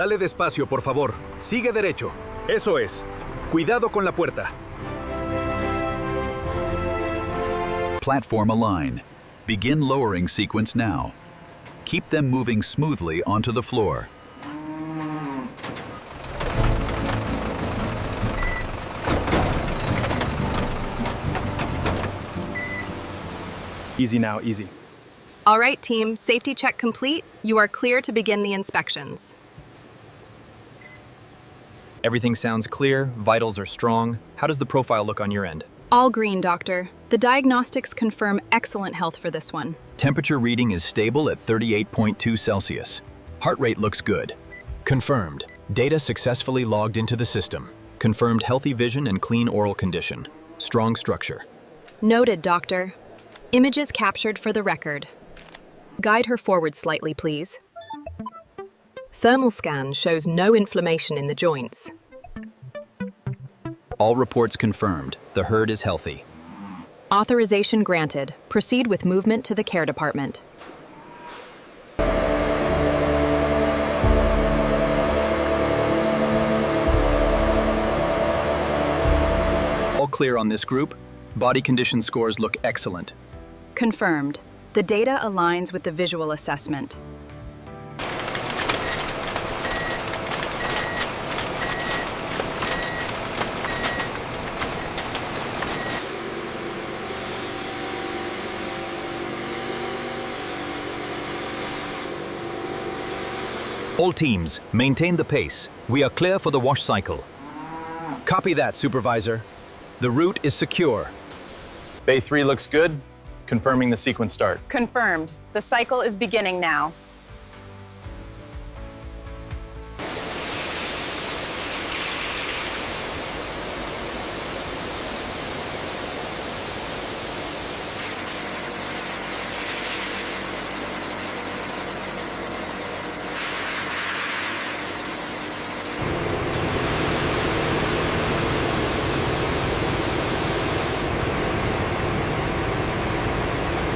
Dale despacio, por favor. Sigue derecho. Eso es. Cuidado con la puerta. Platform align. Begin lowering sequence now. Keep them moving smoothly onto the floor. Easy now, easy. All right, team, safety check complete. You are clear to begin the inspections. Everything sounds clear, vitals are strong. How does the profile look on your end? All green, doctor. The diagnostics confirm excellent health for this one. Temperature reading is stable at 38.2 Celsius. Heart rate looks good. Confirmed. Data successfully logged into the system. Confirmed healthy vision and clean oral condition. Strong structure. Noted, doctor. Images captured for the record. Guide her forward slightly, please. Thermal scan shows no inflammation in the joints. All reports confirmed. The herd is healthy. Authorization granted. Proceed with movement to the care department. All clear on this group. Body condition scores look excellent. Confirmed. The data aligns with the visual assessment. All teams, maintain the pace. We are clear for the wash cycle. Copy that, Supervisor. The route is secure. Bay 3 looks good. Confirming the sequence start. Confirmed. The cycle is beginning now.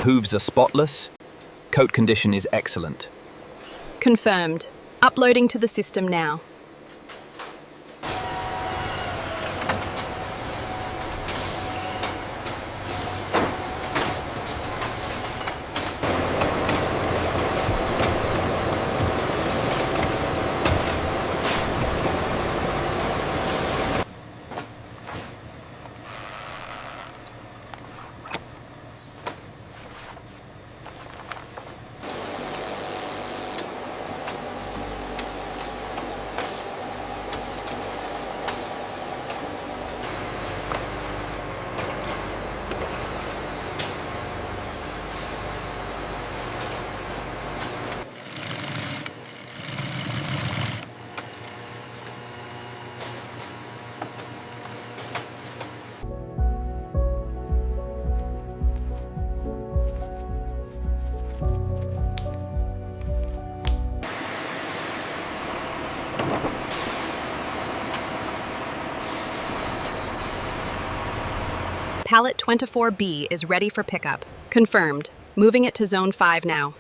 Hooves are spotless. Coat condition is excellent. Confirmed. Uploading to the system now. Pallet 24B is ready for pickup. Confirmed. Moving it to Zone 5 now.